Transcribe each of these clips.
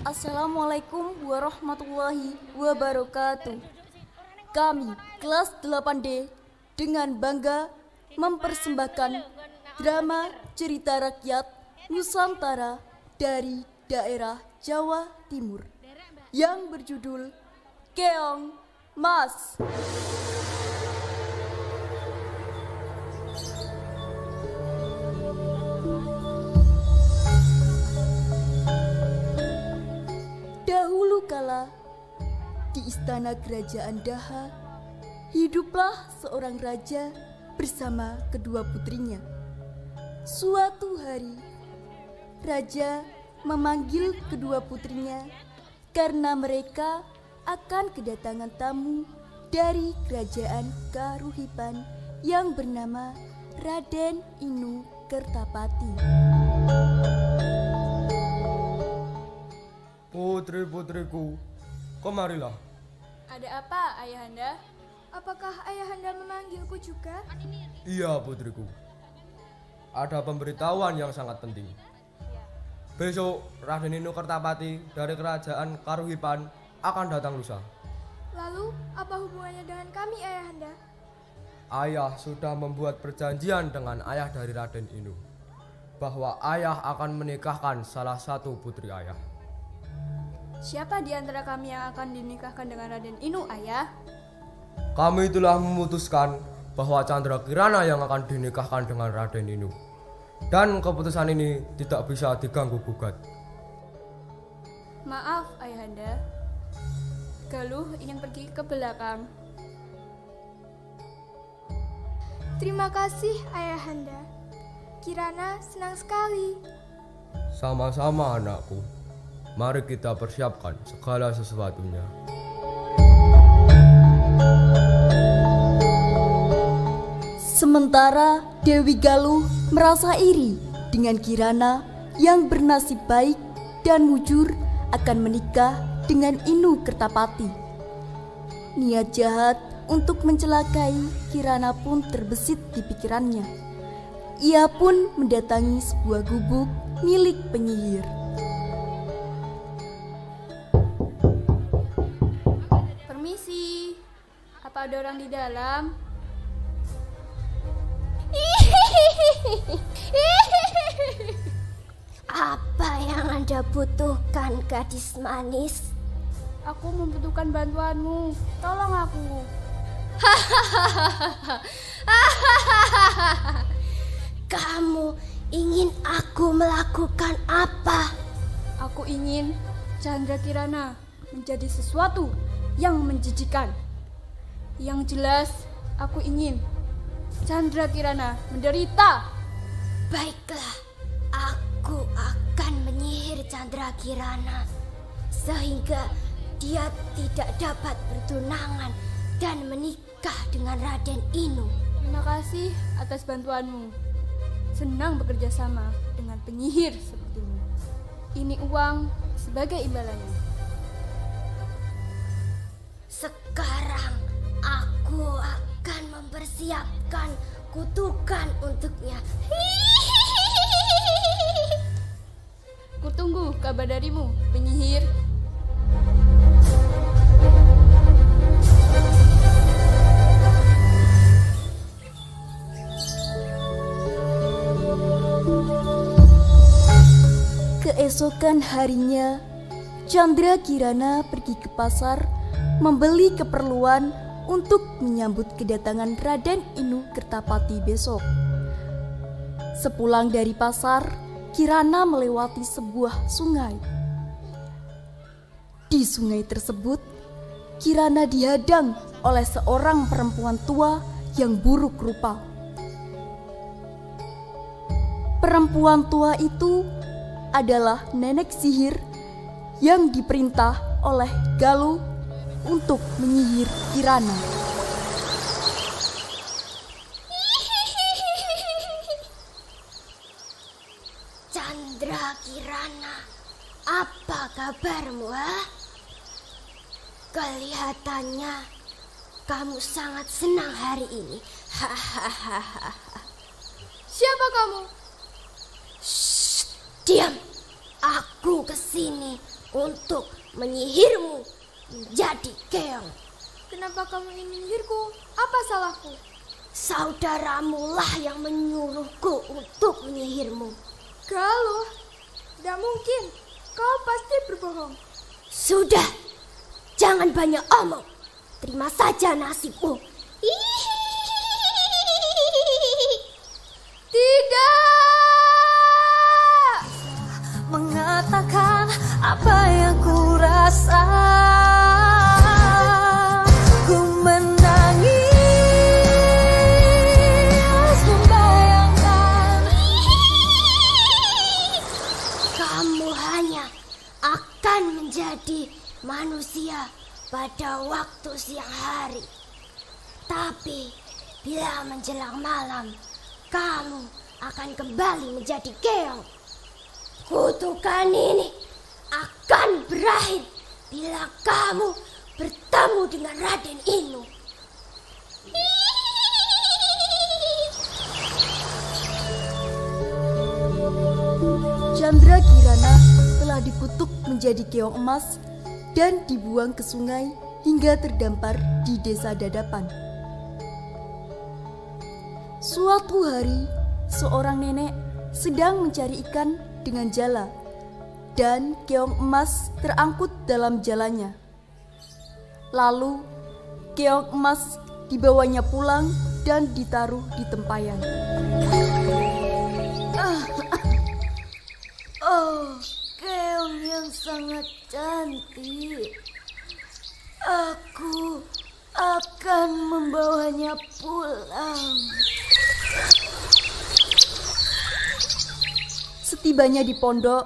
Assalamualaikum warahmatullahi wabarakatuh. Kami kelas 8D dengan bangga mempersembahkan drama cerita rakyat Nusantara dari daerah Jawa Timur yang berjudul Keong Mas. Dahulu kala, di istana kerajaan Daha, hiduplah seorang raja bersama kedua putrinya. Suatu hari, raja memanggil kedua putrinya karena mereka akan kedatangan tamu dari kerajaan Karuhipan yang bernama Raden Inu Kertapati. Putri-putriku, kemarilah. Ada apa, Ayahanda? Apakah Ayahanda memanggilku juga? Iya, putriku. Ada pemberitahuan yang sangat penting. Besok Raden Inu Kertapati dari kerajaan Karuhipan akan datang lusa. Lalu, apa hubungannya dengan kami, Ayahanda? Ayah sudah membuat perjanjian dengan ayah dari Raden Inu bahwa ayah akan menikahkan salah satu putri ayah. Siapa di antara kami yang akan dinikahkan dengan Raden Inu, Ayah? Kami telah memutuskan bahwa Chandra Kirana yang akan dinikahkan dengan Raden Inu. Dan keputusan ini tidak bisa diganggu gugat. Maaf, Ayahanda. Galuh ingin pergi ke belakang. Terima kasih, Ayahanda. Kirana senang sekali. Sama-sama anakku. Mari kita persiapkan segala sesuatunya. Sementara Dewi Galuh merasa iri dengan Kirana yang bernasib baik dan mujur akan menikah dengan Inu Kertapati. Niat jahat untuk mencelakai Kirana pun terbesit di pikirannya. Ia pun mendatangi sebuah gubuk milik penyihir. Permisi. Apa ada orang di dalam? Apa yang Anda butuhkan, gadis manis? Aku membutuhkan bantuanmu. Tolong aku. Kamu ingin aku melakukan apa? Aku ingin Chandra Kirana menjadi sesuatu yang menjijikan. Yang jelas, aku ingin Chandra Kirana menderita. Baiklah, aku akan menyihir Chandra Kirana sehingga dia tidak dapat bertunangan dan menikah dengan Raden Inu. Terima kasih atas bantuanmu. Senang bekerja sama dengan penyihir sepertimu. Ini uang sebagai imbalannya. Sekarang aku akan mempersiapkan kutukan untuknya. Kutunggu kabar darimu, penyihir. Keesokan harinya, Chandra Kirana pergi ke pasar membeli keperluan untuk menyambut kedatangan Raden Inu Kertapati besok. Sepulang dari pasar, Kirana melewati sebuah sungai. Di sungai tersebut, Kirana dihadang oleh seorang perempuan tua yang buruk rupa. Perempuan tua itu adalah nenek sihir yang diperintah oleh Galuh untuk menyihir Kirana. Chandra Kirana, apa kabarmu, ha? Kelihatannya kamu sangat senang hari ini. Hahaha. Siapa kamu? Diam. Aku kesini untuk menyihirmu menjadi keong. Kenapa kamu ingin menyihirku? Apa salahku? Saudaramu lah yang menyuruhku untuk menyihirmu. Galuh, tidak mungkin. Kau pasti berbohong. Sudah, jangan banyak omong. Terima saja nasibmu. Tidak! Mengatakan apa yang ku rasa, ku menangis membayangkan. Kamu hanya akan menjadi manusia pada waktu siang hari. Tapi bila menjelang malam, kamu akan kembali menjadi keong. Kutukan ini akan berakhir bila kamu bertemu dengan Raden Inu. Chandra Kirana telah dikutuk menjadi keong emas dan dibuang ke sungai hingga terdampar di desa Dadapan. Suatu hari, seorang nenek sedang mencari ikan dengan jala dan keong emas terangkut dalam jalannya. Lalu, keong emas dibawanya pulang dan ditaruh di tempayan. Oh, keong yang sangat cantik. Aku akan membawanya pulang. Setibanya di pondok,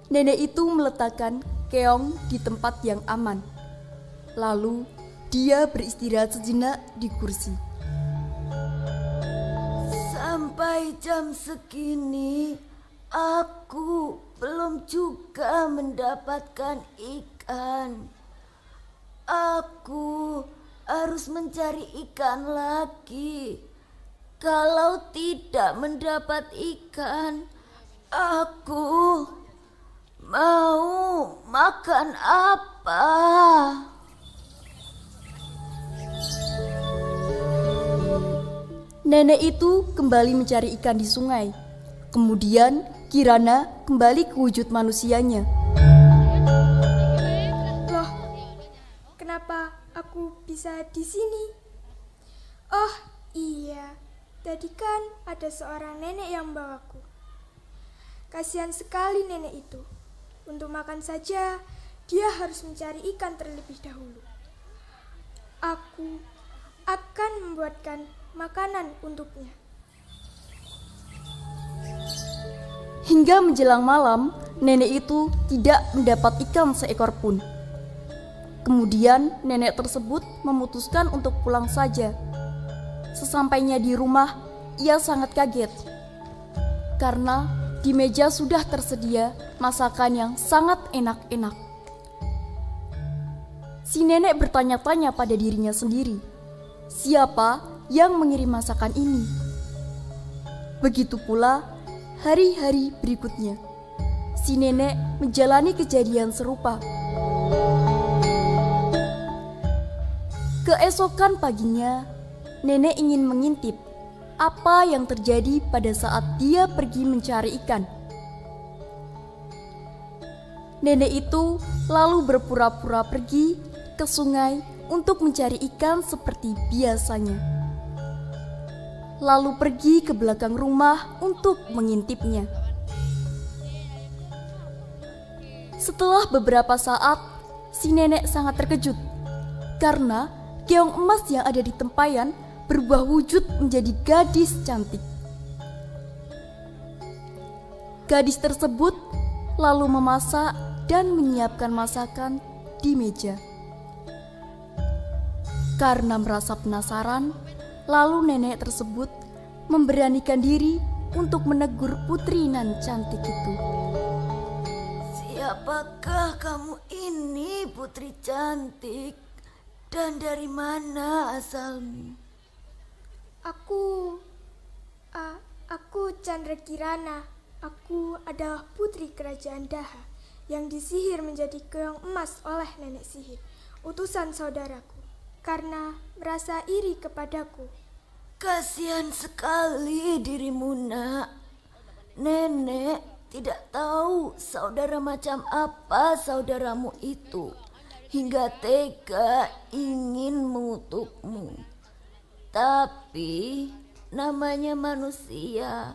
nenek itu meletakkan keong di tempat yang aman. Lalu, dia beristirahat sejenak di kursi. Sampai jam segini, aku belum juga mendapatkan ikan. Aku harus mencari ikan lagi. Kalau tidak mendapat ikan, aku mau makan apa? Nenek itu kembali mencari ikan di sungai. Kemudian Kirana kembali ke wujud manusianya. Loh, kenapa aku bisa di sini? Oh iya, tadi kan ada seorang nenek yang membawaku. Kasihan sekali nenek itu. Untuk makan saja, dia harus mencari ikan terlebih dahulu. Aku akan membuatkan makanan untuknya. Hingga menjelang malam, nenek itu tidak mendapat ikan seekor pun. Kemudian nenek tersebut memutuskan untuk pulang saja. Sesampainya di rumah, ia sangat kaget. Karena di meja sudah tersedia masakan yang sangat enak-enak. Si nenek bertanya-tanya pada dirinya sendiri, siapa yang mengirim masakan ini? Begitu pula hari-hari berikutnya. Si nenek menjalani kejadian serupa. Keesokan paginya, nenek ingin mengintip apa yang terjadi pada saat dia pergi mencari ikan. Nenek itu lalu berpura-pura pergi ke sungai untuk mencari ikan seperti biasanya. Lalu pergi ke belakang rumah untuk mengintipnya. Setelah beberapa saat, si nenek sangat terkejut karena keong emas yang ada di tempayan berubah wujud menjadi gadis cantik. Gadis tersebut lalu memasak dan menyiapkan masakan di meja. Karena merasa penasaran, lalu nenek tersebut memberanikan diri untuk menegur putri nan cantik itu. Siapakah kamu ini, putri cantik? Dan dari mana asalmu? Aku Chandra Kirana. Aku adalah putri kerajaan Daha yang disihir menjadi keong emas oleh nenek sihir, utusan saudaraku, karena merasa iri kepadaku. Kasihan sekali dirimu, nak. Nenek tidak tahu saudara macam apa saudaramu itu, hingga tega ingin mengutukmu. Tapi namanya manusia,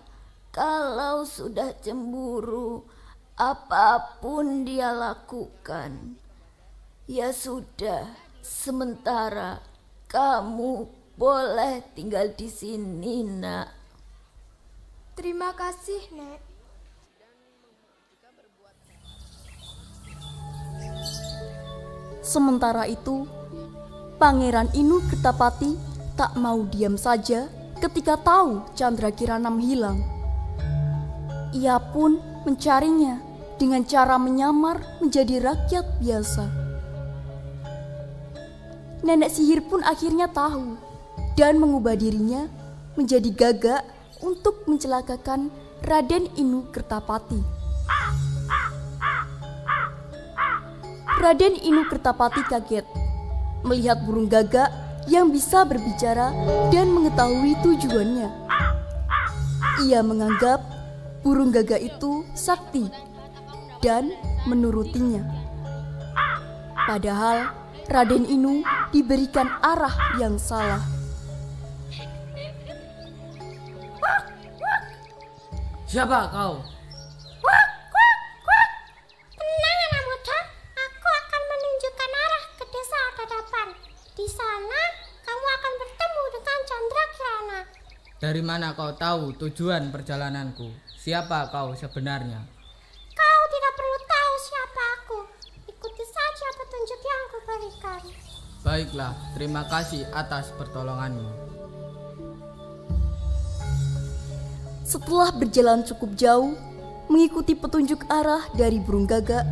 kalau sudah cemburu, apapun dia lakukan. Ya sudah, sementara kamu boleh tinggal di sini, nak. Terima kasih, Nek. Sementara itu, Pangeran Inu Kertapati tak mau diam saja ketika tahu Chandrakirana menghilang. Ia pun mencarinya dengan cara menyamar menjadi rakyat biasa. Nenek sihir pun akhirnya tahu dan mengubah dirinya menjadi gagak untuk mencelakakan Raden Inu Kertapati. Raden Inu Kertapati kaget melihat burung gagak yang bisa berbicara dan mengetahui tujuannya. Ia menganggap burung gagak itu sakti dan menurutinya. Padahal Raden Inu diberikan arah yang salah. Siapa kau? Tenang anak muda, aku akan menunjukkan arah ke desa Dadapan. Di sana kamu akan bertemu dengan Chandrakirana. Dari mana kau tahu tujuan perjalananku? Siapa kau sebenarnya? Kau tidak perlu tahu siapa aku. Ikuti saja petunjuk yang kuberikan. Baiklah, terima kasih atas pertolonganmu. Setelah berjalan cukup jauh, mengikuti petunjuk arah dari burung gagak,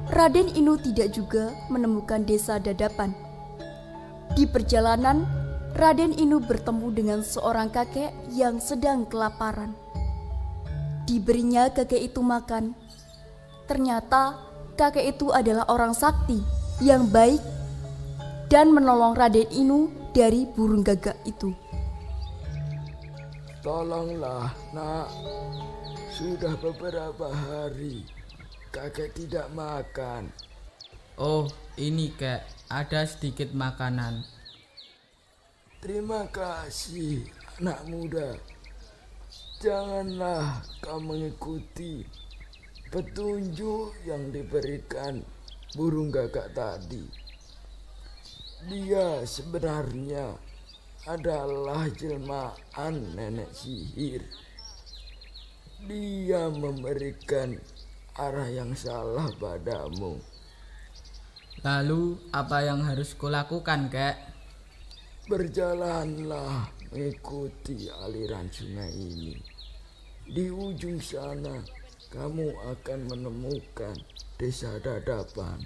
Raden Inu tidak juga menemukan desa Dadapan. Di perjalanan, Raden Inu bertemu dengan seorang kakek yang sedang kelaparan. Diberinya kakek itu makan. Ternyata kakek itu adalah orang sakti yang baik dan menolong Raden Inu dari burung gagak itu. Tolonglah, nak. Sudah beberapa hari kakek tidak makan. Oh, ini kek, ada sedikit makanan. Terima kasih, anak muda. Janganlah kau mengikuti petunjuk yang diberikan burung gagak tadi. Dia sebenarnya adalah jelmaan nenek sihir. Dia memberikan arah yang salah padamu. Lalu, apa yang harus kulakukan, kek? Berjalanlah mengikuti aliran sungai ini. Di ujung sana kamu akan menemukan desa Dadapan.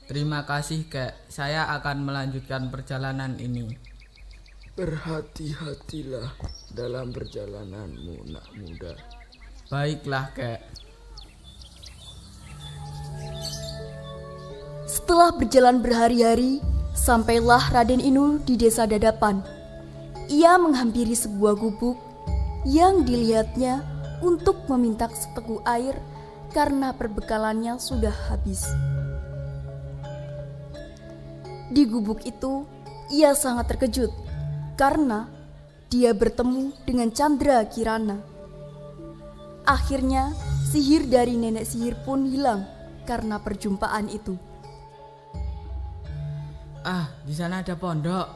Terima kasih, kek. Saya akan melanjutkan perjalanan ini. Berhati-hatilah dalam perjalananmu, nak muda. Baiklah, kek. Setelah berjalan berhari-hari, sampailah Raden Inu di desa Dadapan. Ia menghampiri sebuah gubuk yang dilihatnya untuk meminta seteguk air karena perbekalannya sudah habis. Di gubuk itu, ia sangat terkejut karena dia bertemu dengan Chandrakirana. Akhirnya, sihir dari nenek sihir pun hilang karena perjumpaan itu. Ah, di sana ada pondok.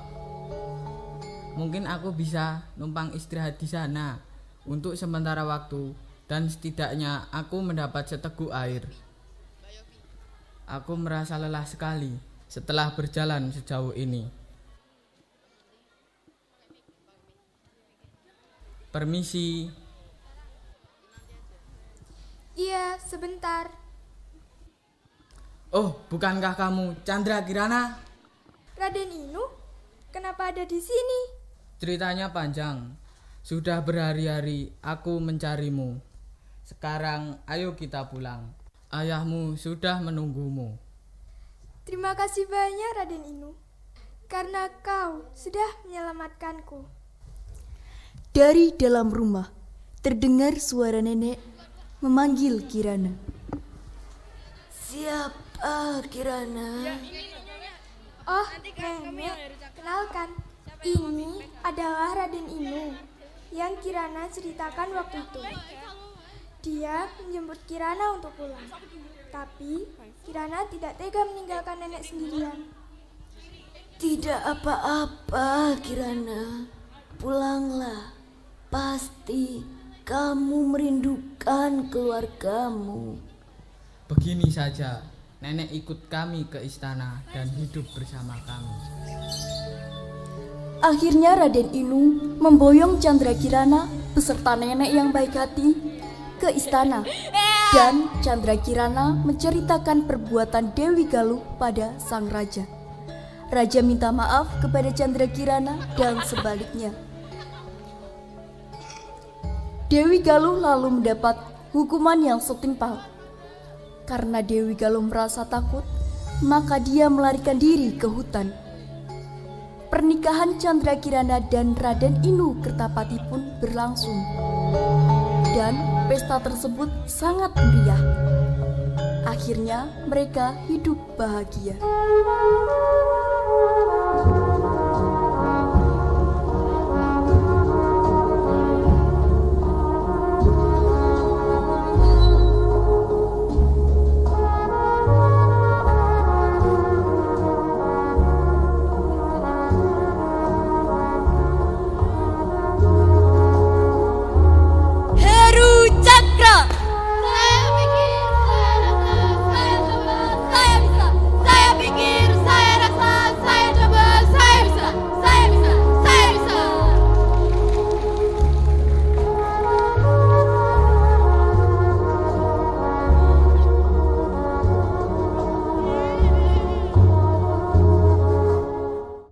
Mungkin aku bisa numpang istirahat di sana untuk sementara waktu dan setidaknya aku mendapat seteguk air. Aku merasa lelah sekali setelah berjalan sejauh ini. Permisi. Iya, sebentar. Oh, bukankah kamu Chandrakirana? Raden Inu, kenapa ada di sini? Ceritanya panjang. Sudah berhari-hari aku mencarimu. Sekarang ayo kita pulang. ayahmu sudah menunggumu. Terima kasih banyak Raden Inu, karena kau sudah menyelamatkanku. Dari dalam rumah terdengar suara nenek memanggil Kirana. Siapa Kirana? Oh, nenek, kenalkan, ini adalah Raden Inu yang Kirana ceritakan waktu itu. Dia menjemput Kirana untuk pulang, tapi Kirana tidak tega meninggalkan nenek sendirian. Tidak apa-apa Kirana, pulanglah. Pasti kamu merindukan keluargamu. Begini saja, nenek ikut kami ke istana dan hidup bersama kami. Akhirnya Raden Inu memboyong Chandra Kirana beserta nenek yang baik hati ke istana. Dan Chandra Kirana menceritakan perbuatan Dewi Galuh pada sang raja. Raja minta maaf kepada Chandra Kirana dan sebaliknya. Dewi Galuh lalu mendapat hukuman yang setimpal. Karena Dewi Galuh merasa takut, maka dia melarikan diri ke hutan. Pernikahan Chandra Kirana dan Raden Inu Kertapati pun berlangsung. Dan pesta tersebut sangat meriah. Akhirnya mereka hidup bahagia.